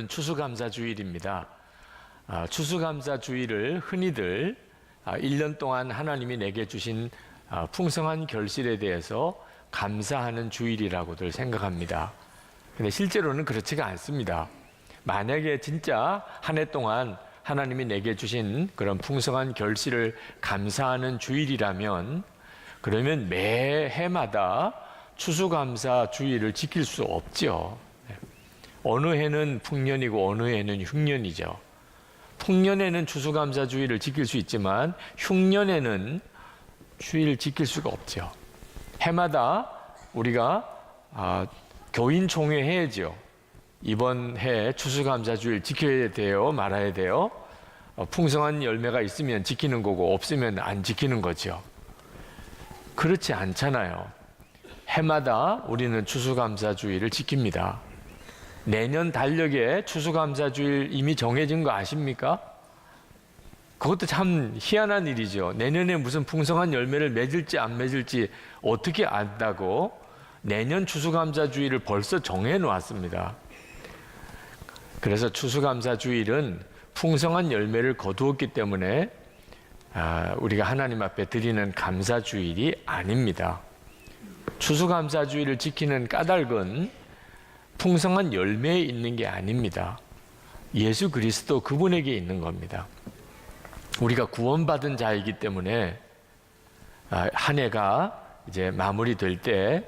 오늘은 추수감사주일입니다. 추수감사주일을 흔히들 1년 동안 하나님이 내게 주신 풍성한 결실에 대해서 감사하는 주일이라고들 생각합니다. 근데 실제로는 그렇지가 않습니다. 만약에 진짜 한 해 동안 하나님이 내게 주신 그런 풍성한 결실을 감사하는 주일이라면, 그러면 매 해마다 추수감사 주일을 지킬 수 없죠. 어느 해는 풍년이고 어느 해는 흉년이죠. 풍년에는 추수감사 주일을 지킬 수 있지만 흉년에는 주일을 지킬 수가 없죠. 해마다 우리가 교인총회 해야죠. 이번 해 추수감사 주일 지켜야 돼요, 말아야 돼요. 풍성한 열매가 있으면 지키는 거고 없으면 안 지키는 거죠. 그렇지 않잖아요. 해마다 우리는 추수감사 주일을 지킵니다. 내년 달력에 추수감사 주일 이미 정해진 거 아십니까? 그것도 참 희한한 일이죠. 내년에 무슨 풍성한 열매를 맺을지 안 맺을지 어떻게 안다고 내년 추수감사 주일을 벌써 정해 놓았습니다. 그래서 추수감사 주일은 풍성한 열매를 거두었기 때문에 우리가 하나님 앞에 드리는 감사 주일이 아닙니다. 추수감사 주일을 지키는 까닭은 풍성한 열매에 있는 게 아닙니다. 예수 그리스도 그분에게 있는 겁니다. 우리가 구원받은 자이기 때문에 한 해가 이제 마무리될 때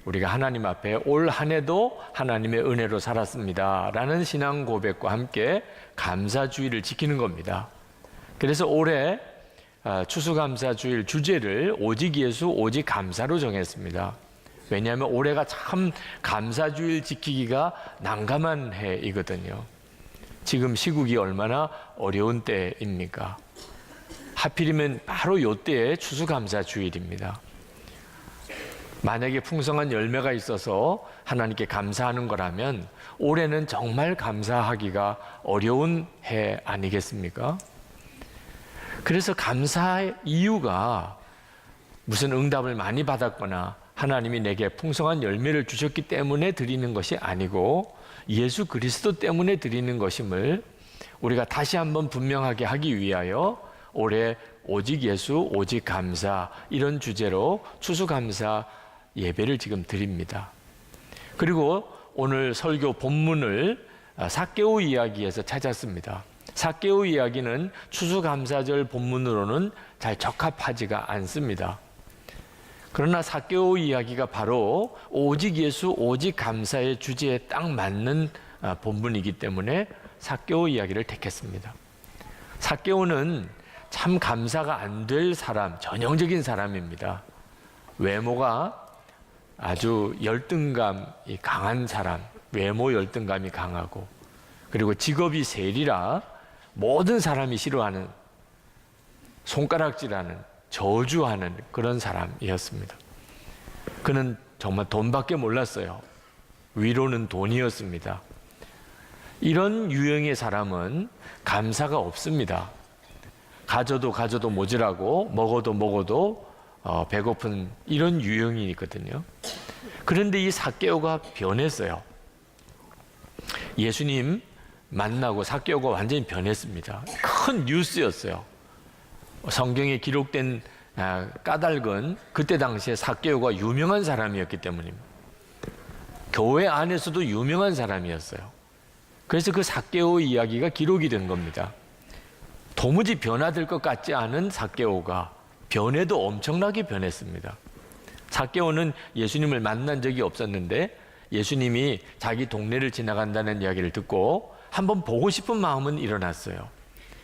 우리가 하나님 앞에 올 한 해도 하나님의 은혜로 살았습니다 라는 신앙 고백과 함께 감사주일을 지키는 겁니다. 그래서 올해 추수감사주일 주제를 오직 예수 오직 감사로 정했습니다. 왜냐하면 올해가 참 감사주일 지키기가 난감한 해이거든요. 지금 시국이 얼마나 어려운 때입니까? 하필이면 바로 이때에 추수감사주일입니다. 만약에 풍성한 열매가 있어서 하나님께 감사하는 거라면 올해는 정말 감사하기가 어려운 해 아니겠습니까? 그래서 감사의 이유가 무슨 응답을 많이 받았거나 하나님이 내게 풍성한 열매를 주셨기 때문에 드리는 것이 아니고 예수 그리스도 때문에 드리는 것임을 우리가 다시 한번 분명하게 하기 위하여 올해 오직 예수 오직 감사 이런 주제로 추수감사 예배를 지금 드립니다. 그리고 오늘 설교 본문을 삭개오 이야기에서 찾았습니다. 삭개오 이야기는 추수감사절 본문으로는 잘 적합하지가 않습니다. 그러나 삭개오 이야기가 바로 오직 예수 오직 감사의 주제에 딱 맞는 본문이기 때문에 삭개오 이야기를 택했습니다. 삭개오는 참 감사가 안 될 사람, 전형적인 사람입니다. 외모가 아주 열등감이 강한 사람, 외모 열등감이 강하고, 그리고 직업이 세리라 모든 사람이 싫어하는, 손가락질하는, 저주하는 그런 사람이었습니다. 그는 정말 돈밖에 몰랐어요. 위로는 돈이었습니다. 이런 유형의 사람은 감사가 없습니다. 가져도 모자라고 먹어도 배고픈 이런 유형이거든요. 그런데 이 삭개오가 변했어요. 예수님 만나고 삭개오가 완전히 변했습니다. 큰 뉴스였어요. 성경에 기록된 까닭은 그때 당시에 삭개오가 유명한 사람이었기 때문입니다. 교회 안에서도 유명한 사람이었어요. 그래서 그 삭개오 이야기가 기록이 된 겁니다. 도무지 변화될 것 같지 않은 삭개오가 변해도 엄청나게 변했습니다. 삭개오는 예수님을 만난 적이 없었는데 예수님이 자기 동네를 지나간다는 이야기를 듣고 한번 보고 싶은 마음은 일어났어요.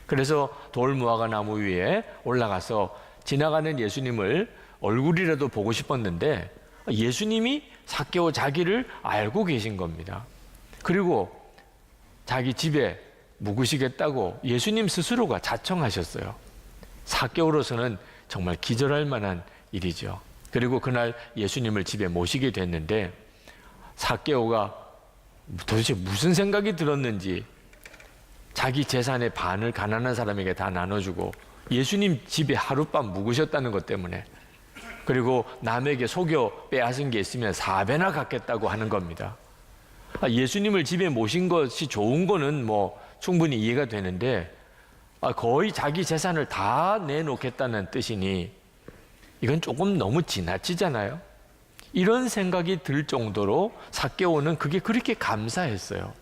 그래서 돌무화과 나무 위에 올라가서 지나가는 예수님을 얼굴이라도 보고 싶었는데 예수님이 삭개오 자기를 알고 계신 겁니다. 그리고 자기 집에 묵으시겠다고 예수님 스스로가 자청하셨어요. 삭개오로서는 정말 기절할 만한 일이죠. 그리고 그날 예수님을 집에 모시게 됐는데 삭개오가 도대체 무슨 생각이 들었는지 자기 재산의 반을 가난한 사람에게 다 나눠주고 예수님 집에 하룻밤 묵으셨다는 것 때문에, 그리고 남에게 속여 빼앗은 게 있으면 4배나 갚겠다고 하는 겁니다. 예수님을 집에 모신 것이 좋은 거는 뭐 충분히 이해가 되는데 거의 자기 재산을 다 내놓겠다는 뜻이니 이건 조금 너무 지나치잖아요. 이런 생각이 들 정도로 삭개오는 그게 그렇게 감사했어요.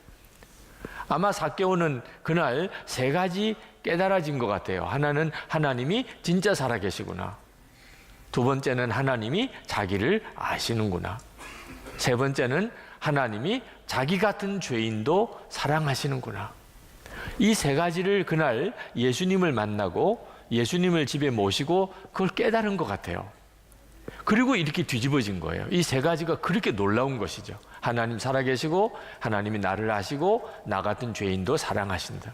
아마 삭개오는 그날 세 가지 깨달아진 것 같아요. 하나는 하나님이 진짜 살아계시구나. 두 번째는 하나님이 자기를 아시는구나. 세 번째는 하나님이 자기 같은 죄인도 사랑하시는구나. 이 세 가지를 그날 예수님을 만나고 예수님을 집에 모시고 그걸 깨달은 것 같아요. 그리고 이렇게 뒤집어진 거예요. 이 세 가지가 그렇게 놀라운 것이죠. 하나님 살아계시고 하나님이 나를 아시고 나 같은 죄인도 사랑하신다.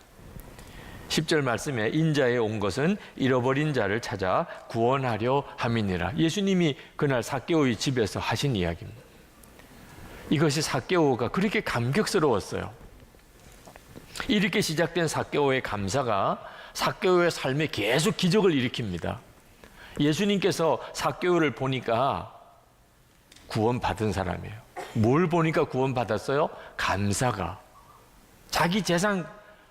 10절 말씀에 인자에 온 것은 잃어버린 자를 찾아 구원하려 함이니라. 예수님이 그날 삭개오의 집에서 하신 이야기입니다. 이것이 삭개오가 그렇게 감격스러웠어요. 이렇게 시작된 삭개오의 감사가 삭개오의 삶에 계속 기적을 일으킵니다. 예수님께서 삭개오를 보니까 구원받은 사람이에요. 뭘 보니까 구원받았어요? 감사가. 자기 재산,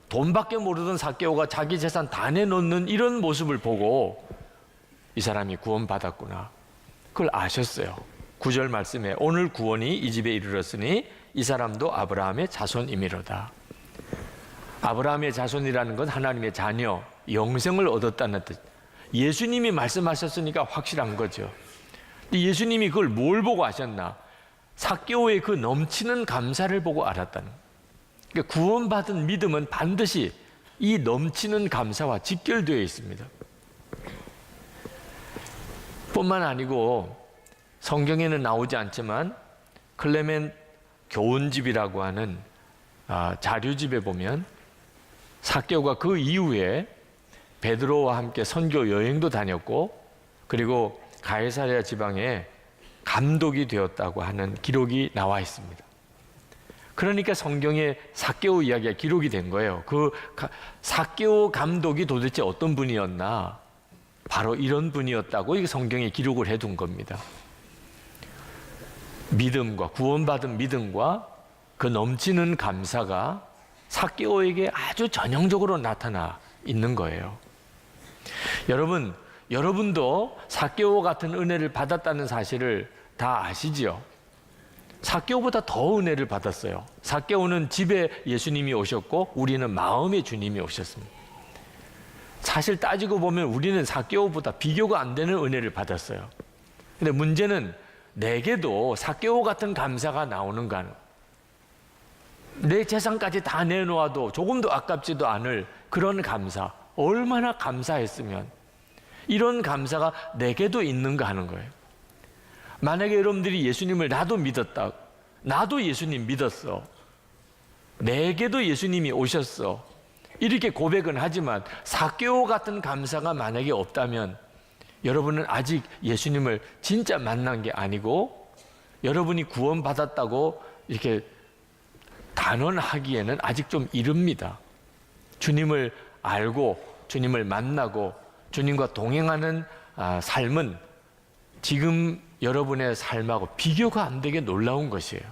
돈밖에 모르던 삭개오가 자기 재산 다 내놓는 이런 모습을 보고 이 사람이 구원받았구나. 그걸 아셨어요. 9절 말씀에 오늘 구원이 이 집에 이르렀으니 이 사람도 아브라함의 자손이미로다. 아브라함의 자손이라는 건 하나님의 자녀, 영생을 얻었다는 뜻. 예수님이 말씀하셨으니까 확실한 거죠. 예수님이 그걸 뭘 보고 아셨나? 삭개오의 그 넘치는 감사를 보고 알았다는 거예요. 그러니까 구원받은 믿음은 반드시 이 넘치는 감사와 직결되어 있습니다. 뿐만 아니고 성경에는 나오지 않지만 클레멘 교훈집이라고 하는 자료집에 보면 삭개오가 그 이후에 베드로와 함께 선교 여행도 다녔고 그리고 가이사랴 지방에 감독이 되었다고 하는 기록이 나와 있습니다. 그러니까 성경에 삭개오 이야기가 기록이 된 거예요. 그 삭개오 감독이 도대체 어떤 분이었나? 바로 이런 분이었다고 이 성경에 기록을 해둔 겁니다. 믿음과 구원받은 믿음과 그 넘치는 감사가 삭개오에게 아주 전형적으로 나타나 있는 거예요. 여러분도 삭개오 같은 은혜를 받았다는 사실을 다 아시지요? 삭개오보다 더 은혜를 받았어요. 삭개오는 집에 예수님이 오셨고 우리는 마음의 주님이 오셨습니다. 사실 따지고 보면 우리는 삭개오보다 비교가 안 되는 은혜를 받았어요. 근데 문제는 내게도 삭개오 같은 감사가 나오는가 하는, 내 재산까지 다 내놓아도 조금도 아깝지도 않을 그런 감사, 얼마나 감사했으면 이런 감사가 내게도 있는가 하는 거예요. 만약에 여러분들이 예수님을 나도 믿었다, 나도 예수님 믿었어, 내게도 예수님이 오셨어, 이렇게 고백은 하지만 삭개오 같은 감사가 만약에 없다면 여러분은 아직 예수님을 진짜 만난 게 아니고 여러분이 구원받았다고 이렇게 단언하기에는 아직 좀 이릅니다. 주님을 알고 주님을 만나고 주님과 동행하는 삶은 지금 여러분의 삶하고 비교가 안 되게 놀라운 것이에요.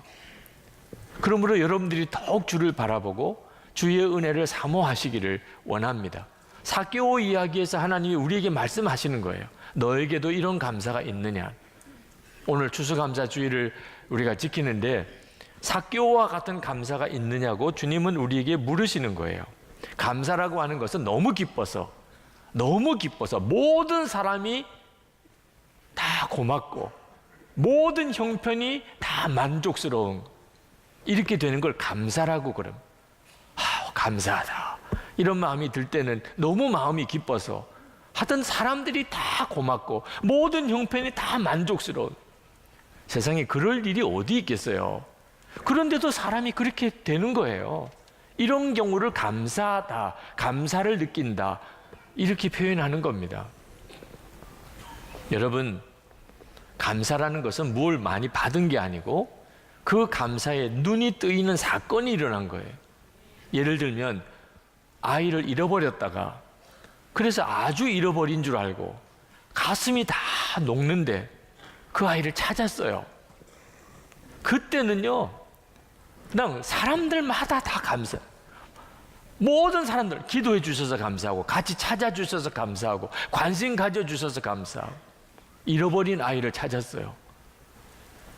그러므로 여러분들이 더욱 주를 바라보고 주의 은혜를 사모하시기를 원합니다. 삭개오 이야기에서 하나님이 우리에게 말씀하시는 거예요. 너에게도 이런 감사가 있느냐. 오늘 추수감사주의를 우리가 지키는데 삭개오와 같은 감사가 있느냐고 주님은 우리에게 물으시는 거예요. 감사라고 하는 것은 너무 기뻐서 모든 사람이 다 고맙고 모든 형편이 다 만족스러운, 이렇게 되는 걸 감사라고 그럼. 감사하다, 이런 마음이 들 때는 너무 마음이 기뻐서 하여튼 사람들이 다 고맙고 모든 형편이 다 만족스러운, 세상에 그럴 일이 어디 있겠어요. 그런데도 사람이 그렇게 되는 거예요. 이런 경우를 감사하다, 감사를 느낀다, 이렇게 표현하는 겁니다. 여러분, 감사라는 것은 뭘 많이 받은 게 아니고 그 감사에 눈이 뜨이는 사건이 일어난 거예요. 예를 들면 아이를 잃어버렸다가, 그래서 아주 잃어버린 줄 알고 가슴이 다 녹는데 그 아이를 찾았어요. 그때는요, 그냥 사람들마다 다 감사. 모든 사람들 기도해 주셔서 감사하고, 같이 찾아주셔서 감사하고, 관심 가져주셔서 감사하고. 잃어버린 아이를 찾았어요.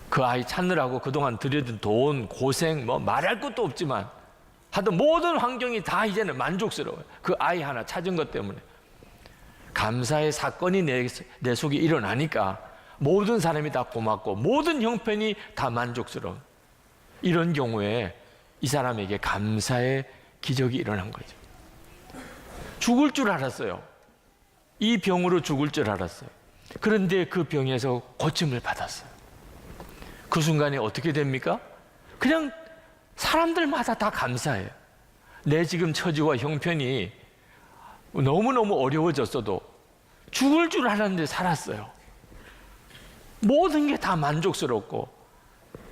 그 아이 찾느라고 그동안 들여든 돈, 고생, 뭐 말할 것도 없지만 하여튼 모든 환경이 다 이제는 만족스러워요. 그 아이 하나 찾은 것 때문에. 감사의 사건이 내 속에 일어나니까 모든 사람이 다 고맙고 모든 형편이 다 만족스러운, 이런 경우에 이 사람에게 감사의 기적이 일어난 거죠. 죽을 줄 알았어요. 이 병으로 죽을 줄 알았어요. 그런데 그 병에서 고침을 받았어요. 그 순간에 어떻게 됩니까? 그냥 사람들마다 다 감사해요. 내 지금 처지와 형편이 너무너무 어려워졌어도 죽을 줄 알았는데 살았어요. 모든 게 다 만족스럽고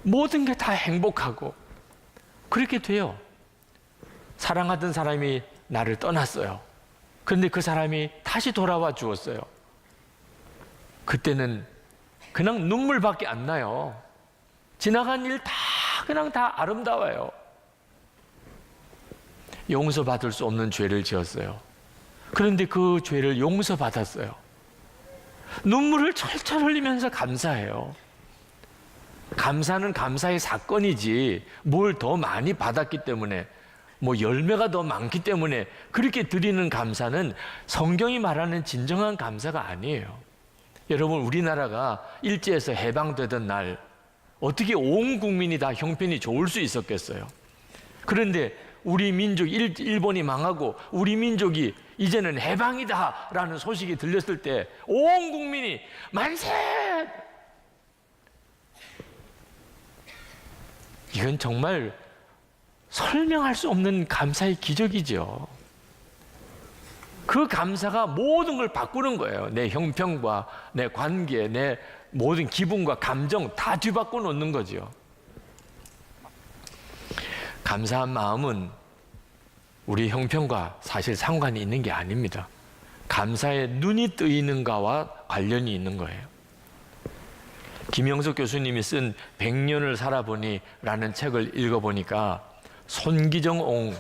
모든 게 다 행복하고 그렇게 돼요. 사랑하던 사람이 나를 떠났어요. 그런데 그 사람이 다시 돌아와 주었어요. 그때는 그냥 눈물밖에 안 나요. 지나간 일 다 그냥 다 아름다워요. 용서받을 수 없는 죄를 지었어요. 그런데 그 죄를 용서받았어요. 눈물을 철철 흘리면서 감사해요. 감사는 감사의 사건이지 뭘 더 많이 받았기 때문에, 뭐 열매가 더 많기 때문에 그렇게 드리는 감사는 성경이 말하는 진정한 감사가 아니에요. 여러분, 우리나라가 일제에서 해방되던 날 어떻게 온 국민이 다 형편이 좋을 수 있었겠어요? 그런데 우리 민족, 일본이 망하고 우리 민족이 이제는 해방이다라는 소식이 들렸을 때 온 국민이 만세! 이건 정말 설명할 수 없는 감사의 기적이죠. 그 감사가 모든 걸 바꾸는 거예요. 내 형편과 내 관계, 내 모든 기분과 감정 다 뒤바꿔 놓는 거죠. 감사한 마음은 우리 형편과 사실 상관이 있는 게 아닙니다. 감사에 눈이 뜨이는가와 관련이 있는 거예요. 김영석 교수님이 쓴 100년을 살아보니 라는 책을 읽어보니까 손기정옹,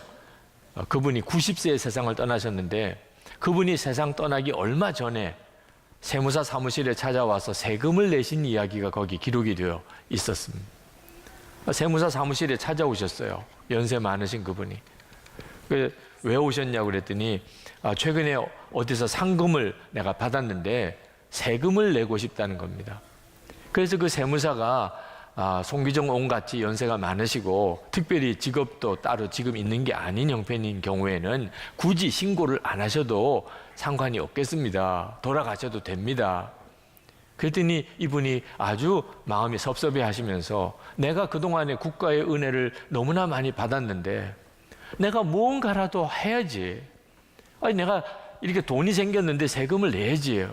그분이 90세에 세상을 떠나셨는데 그분이 세상 떠나기 얼마 전에 세무사 사무실에 찾아와서 세금을 내신 이야기가 거기 기록이 되어 있었습니다. 세무사 사무실에 찾아오셨어요. 연세 많으신 그분이. 왜 오셨냐고 그랬더니 최근에 어디서 상금을 내가 받았는데 세금을 내고 싶다는 겁니다. 그래서 그 세무사가 송기정 옹같이 연세가 많으시고 특별히 직업도 따로 지금 있는 게 아닌 형편인 경우에는 굳이 신고를 안 하셔도 상관이 없겠습니다. 돌아가셔도 됩니다. 그랬더니 이분이 아주 마음이 섭섭해 하시면서 내가 그동안에 국가의 은혜를 너무나 많이 받았는데 내가 무언가라도 해야지. 아니, 내가 이렇게 돈이 생겼는데 세금을 내야지.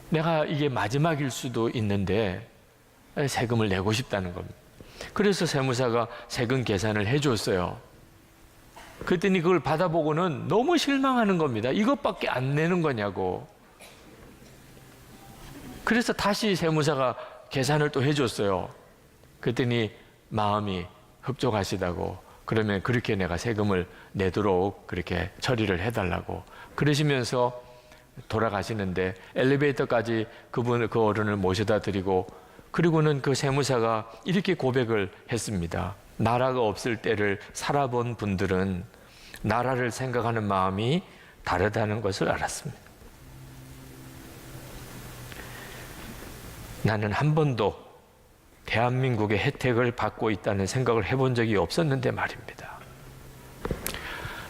내가 이게 마지막일 수도 있는데 세금을 내고 싶다는 겁니다. 그래서 세무사가 세금 계산을 해줬어요. 그랬더니 그걸 받아보고는 너무 실망하는 겁니다. 이것밖에 안 내는 거냐고. 그래서 다시 세무사가 계산을 또 해줬어요. 그랬더니 마음이 흡족하시다고, 그러면 그렇게 내가 세금을 내도록 그렇게 처리를 해달라고 그러시면서 돌아가시는데 엘리베이터까지 그 어른을 모셔다 드리고, 그리고는 그 세무사가 이렇게 고백을 했습니다. 나라가 없을 때를 살아본 분들은 나라를 생각하는 마음이 다르다는 것을 알았습니다. 나는 한 번도 대한민국의 혜택을 받고 있다는 생각을 해본 적이 없었는데 말입니다.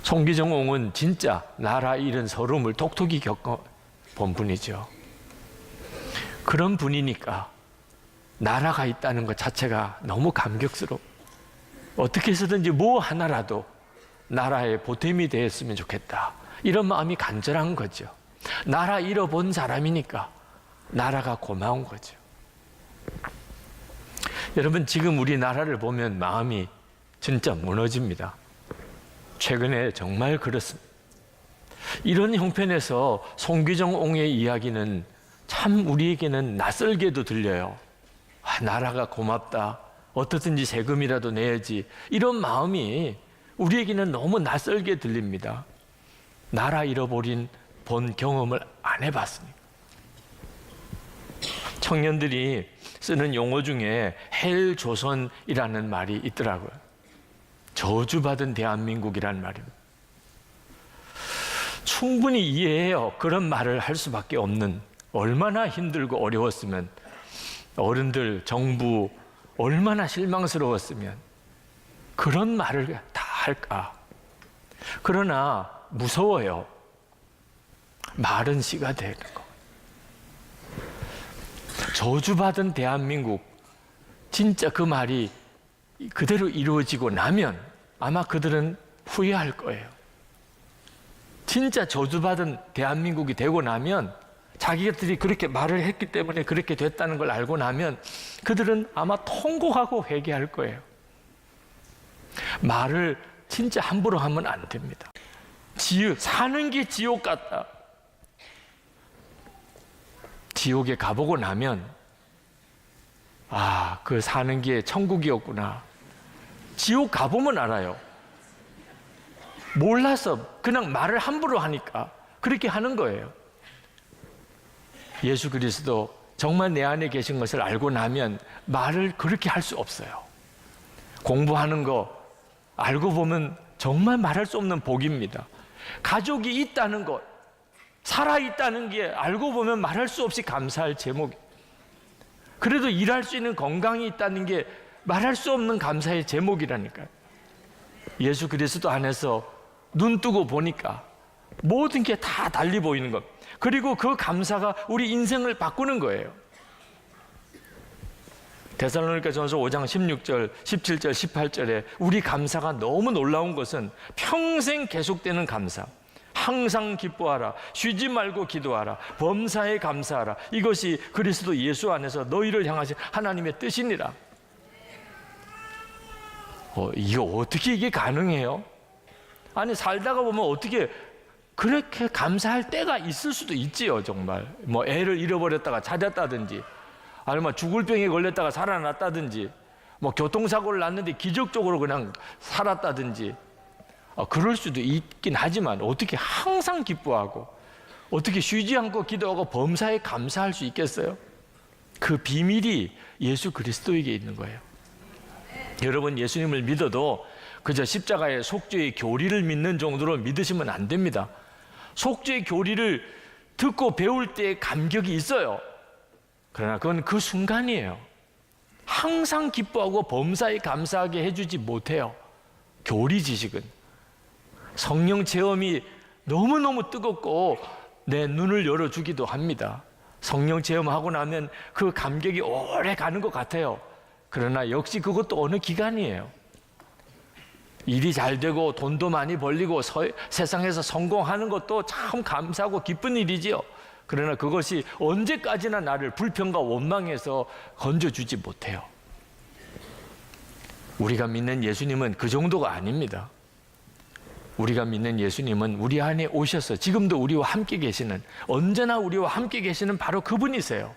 송기정옹은 진짜 나라 잃은 서러움을 독특히 겪어본 분이죠. 그런 분이니까 나라가 있다는 것 자체가 너무 감격스러워. 어떻게 해서든지 뭐 하나라도 나라의 보탬이 되었으면 좋겠다. 이런 마음이 간절한 거죠. 나라 잃어본 사람이니까 나라가 고마운 거죠. 여러분, 지금 우리나라를 보면 마음이 진짜 무너집니다. 최근에 정말 그렇습니다. 이런 형편에서 송기정옹의 이야기는 참 우리에게는 낯설게도 들려요. 나라가 고맙다. 어떻든지 세금이라도 내야지. 이런 마음이 우리에게는 너무 낯설게 들립니다. 나라 잃어버린 본 경험을 안 해봤으니까. 청년들이 쓰는 용어 중에 헬조선이라는 말이 있더라고요. 저주받은 대한민국이라는 말입니다. 충분히 이해해요. 그런 말을 할 수밖에 없는, 얼마나 힘들고 어려웠으면, 어른들, 정부 얼마나 실망스러웠으면 그런 말을 다 할까. 그러나 무서워요. 말은 씨가 되는 거. 저주받은 대한민국, 진짜 그 말이 그대로 이루어지고 나면 아마 그들은 후회할 거예요. 진짜 저주받은 대한민국이 되고 나면, 자기들이 그렇게 말을 했기 때문에 그렇게 됐다는 걸 알고 나면 그들은 아마 통곡하고 회개할 거예요. 말을 진짜 함부로 하면 안 됩니다. 사는 게 지옥 같다. 지옥에 가보고 나면 그 사는 게 천국이었구나. 지옥 가보면 알아요. 몰라서 그냥 말을 함부로 하니까 그렇게 하는 거예요. 예수 그리스도 정말 내 안에 계신 것을 알고 나면 말을 그렇게 할 수 없어요. 공부하는 거 알고 보면 정말 말할 수 없는 복입니다. 가족이 있다는 것, 살아있다는 게 알고 보면 말할 수 없이 감사할 제목. 그래도 일할 수 있는 건강이 있다는 게 말할 수 없는 감사의 제목이라니까요. 예수 그리스도 안에서 눈 뜨고 보니까 모든 게 다 달리 보이는 것. 그리고 그 감사가 우리 인생을 바꾸는 거예요. 데살로니가전서 5장 16절, 17절, 18절에 우리 감사가 너무 놀라운 것은 평생 계속되는 감사. 항상 기뻐하라. 쉬지 말고 기도하라. 범사에 감사하라. 이것이 그리스도 예수 안에서 너희를 향하신 하나님의 뜻이니라. 이거 어떻게 이게 가능해요? 아니, 살다가 보면 어떻게 그렇게 감사할 때가 있을 수도 있지요. 정말 뭐 애를 잃어버렸다가 찾았다든지, 아니면 죽을 병에 걸렸다가 살아났다든지, 뭐 교통사고를 났는데 기적적으로 그냥 살았다든지, 그럴 수도 있긴 하지만 어떻게 항상 기뻐하고 어떻게 쉬지 않고 기도하고 범사에 감사할 수 있겠어요? 그 비밀이 예수 그리스도에게 있는 거예요. 여러분, 예수님을 믿어도 그저 십자가의 속죄의 교리를 믿는 정도로 믿으시면 안 됩니다. 속죄의 교리를 듣고 배울 때 감격이 있어요. 그러나 그건 그 순간이에요. 항상 기뻐하고 범사에 감사하게 해주지 못해요. 교리 지식은. 성령 체험이 너무너무 뜨겁고 내 눈을 열어주기도 합니다. 성령 체험하고 나면 그 감격이 오래 가는 것 같아요. 그러나 역시 그것도 어느 기간이에요. 일이 잘 되고 돈도 많이 벌리고 세상에서 성공하는 것도 참 감사하고 기쁜 일이지요. 그러나 그것이 언제까지나 나를 불평과 원망에서 건져주지 못해요. 우리가 믿는 예수님은 그 정도가 아닙니다. 우리가 믿는 예수님은 우리 안에 오셔서 지금도 우리와 함께 계시는, 언제나 우리와 함께 계시는 바로 그분이세요.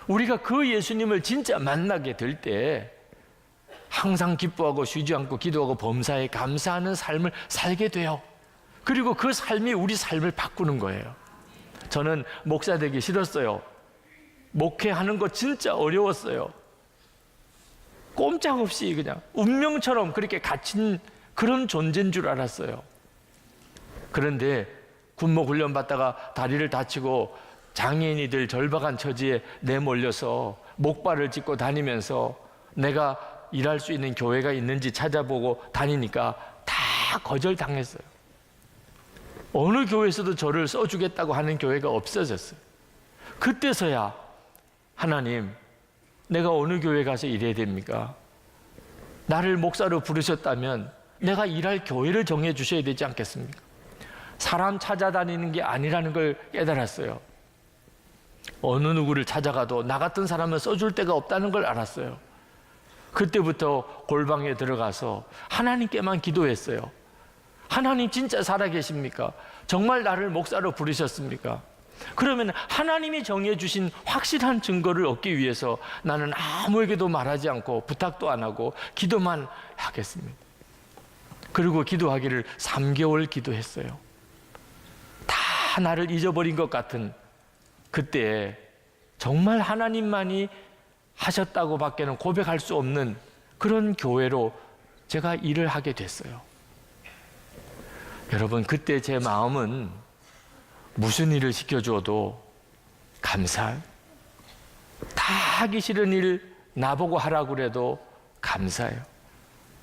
우리가 그 예수님을 진짜 만나게 될 때 항상 기뻐하고 쉬지 않고 기도하고 범사에 감사하는 삶을 살게 돼요. 그리고 그 삶이 우리 삶을 바꾸는 거예요. 저는 목사 되기 싫었어요. 목회하는 거 진짜 어려웠어요. 꼼짝없이 그냥 운명처럼 그렇게 갇힌 그런 존재인 줄 알았어요. 그런데 군목 훈련 받다가 다리를 다치고 장애인이 될 절박한 처지에 내몰려서 목발을 짚고 다니면서 내가 일할 수 있는 교회가 있는지 찾아보고 다니니까 다 거절당했어요. 어느 교회에서도 저를 써주겠다고 하는 교회가 없어졌어요. 그때서야 하나님, 내가 어느 교회 가서 일해야 됩니까? 나를 목사로 부르셨다면 내가 일할 교회를 정해 주셔야 되지 않겠습니까? 사람 찾아다니는 게 아니라는 걸 깨달았어요. 어느 누구를 찾아가도 나 같은 사람은 써줄 데가 없다는 걸 알았어요. 그때부터 골방에 들어가서 하나님께만 기도했어요. 하나님 진짜 살아계십니까? 정말 나를 목사로 부르셨습니까? 그러면 하나님이 정해주신 확실한 증거를 얻기 위해서 나는 아무에게도 말하지 않고 부탁도 안 하고 기도만 하겠습니다. 그리고 기도하기를 3개월 기도했어요. 다 나를 잊어버린 것 같은 그때에 정말 하나님만이 하셨다고 밖에는 고백할 수 없는 그런 교회로 제가 일을 하게 됐어요. 여러분, 그때 제 마음은 무슨 일을 시켜줘도 감사해요. 다 하기 싫은 일 나보고 하라고 그래도 감사해요.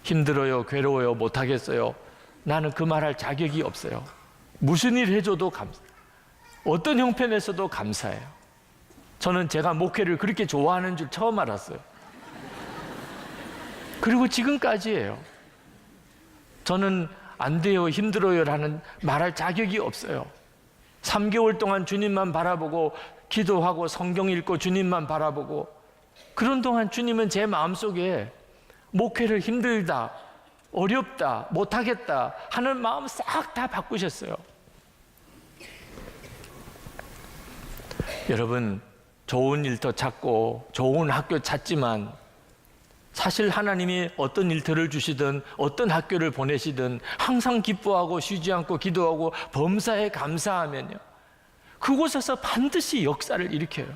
힘들어요, 괴로워요, 못하겠어요. 나는 그 말할 자격이 없어요. 무슨 일 해줘도 감사해요. 어떤 형편에서도 감사해요. 저는 제가 목회를 그렇게 좋아하는 줄 처음 알았어요. 그리고 지금까지예요. 저는 안 돼요, 힘들어요라는 말할 자격이 없어요. 3개월 동안 주님만 바라보고 기도하고 성경 읽고 주님만 바라보고, 그런 동안 주님은 제 마음속에 목회를 힘들다, 어렵다, 못하겠다 하는 마음 싹 다 바꾸셨어요. 여러분, 좋은 일터 찾고 좋은 학교 찾지만 사실 하나님이 어떤 일터를 주시든 어떤 학교를 보내시든 항상 기뻐하고 쉬지 않고 기도하고 범사에 감사하면요, 그곳에서 반드시 역사를 일으켜요.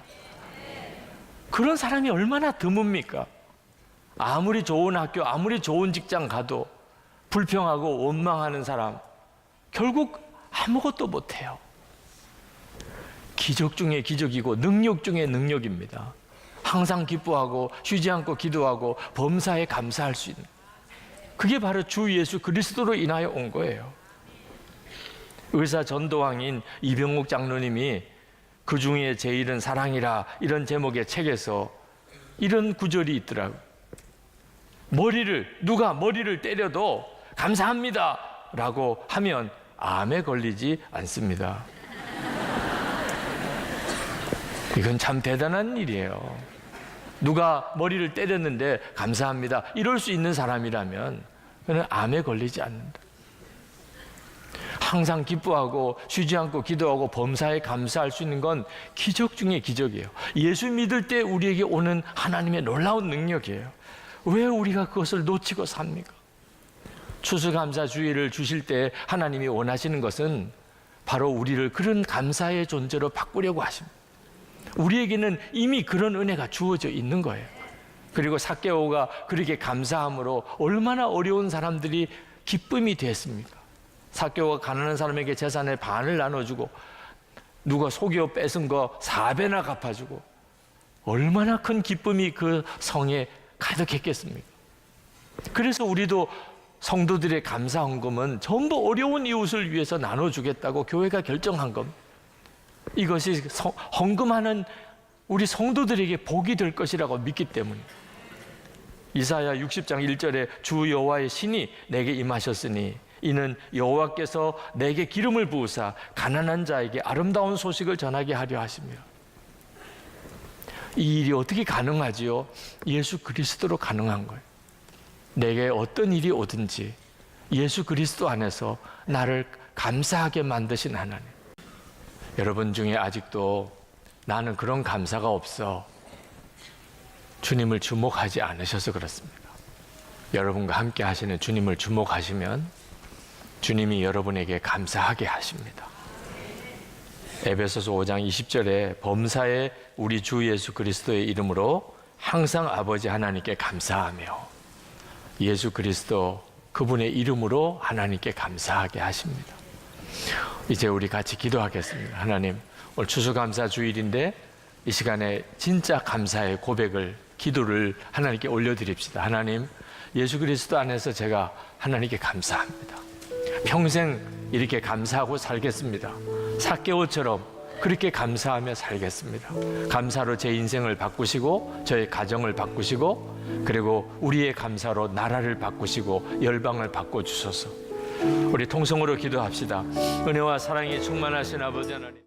그런 사람이 얼마나 드뭅니까? 아무리 좋은 학교, 아무리 좋은 직장 가도 불평하고 원망하는 사람 결국 아무것도 못해요. 기적 중에 기적이고 능력 중에 능력입니다. 항상 기뻐하고 쉬지 않고 기도하고 범사에 감사할 수 있는, 그게 바로 주 예수 그리스도로 인하여 온 거예요. 의사 전도왕인 이병옥 장로님이 그 중에 제일은 사랑이라 이런 제목의 책에서 이런 구절이 있더라고요. 누가 머리를 때려도 감사합니다 라고 하면 암에 걸리지 않습니다. 이건 참 대단한 일이에요. 누가 머리를 때렸는데 감사합니다 이럴 수 있는 사람이라면 그는 암에 걸리지 않는다. 항상 기뻐하고 쉬지 않고 기도하고 범사에 감사할 수 있는 건 기적 중에 기적이에요. 예수 믿을 때 우리에게 오는 하나님의 놀라운 능력이에요. 왜 우리가 그것을 놓치고 삽니까? 추수감사주의를 주실 때 하나님이 원하시는 것은 바로 우리를 그런 감사의 존재로 바꾸려고 하십니다. 우리에게는 이미 그런 은혜가 주어져 있는 거예요. 그리고 삭개오가 그렇게 감사함으로 얼마나 어려운 사람들이 기쁨이 됐습니까? 삭개오가 가난한 사람에게 재산의 반을 나눠주고 누가 속여 뺏은 거 4배나 갚아주고 얼마나 큰 기쁨이 그 성에 가득했겠습니까? 그래서 우리도 성도들의 감사 헌금은 전부 어려운 이웃을 위해서 나눠주겠다고 교회가 결정한 겁니다. 이것이 헌금하는 우리 성도들에게 복이 될 것이라고 믿기 때문에. 이사야 60장 1절에 주 여호와의 신이 내게 임하셨으니 이는 여호와께서 내게 기름을 부으사 가난한 자에게 아름다운 소식을 전하게 하려 하시며. 이 일이 어떻게 가능하지요? 예수 그리스도로 가능한 거예요. 내게 어떤 일이 오든지 예수 그리스도 안에서 나를 감사하게 만드신 하나님. 여러분 중에 아직도 나는 그런 감사가 없어, 주님을 주목하지 않으셔서 그렇습니다. 여러분과 함께 하시는 주님을 주목하시면 주님이 여러분에게 감사하게 하십니다. 에베소서 5장 20절에 범사에 우리 주 예수 그리스도의 이름으로 항상 아버지 하나님께 감사하며, 예수 그리스도 그분의 이름으로 하나님께 감사하게 하십니다. 이제 우리 같이 기도하겠습니다. 하나님, 오늘 추수감사 주일인데 이 시간에 진짜 감사의 고백을, 기도를 하나님께 올려드립시다. 하나님, 예수 그리스도 안에서 제가 하나님께 감사합니다. 평생 이렇게 감사하고 살겠습니다. 삭개오처럼 그렇게 감사하며 살겠습니다. 감사로 제 인생을 바꾸시고 저의 가정을 바꾸시고 그리고 우리의 감사로 나라를 바꾸시고 열방을 바꿔주소서. 우리 통성으로 기도합시다. 은혜와 사랑이 충만하신 아버지 하나님,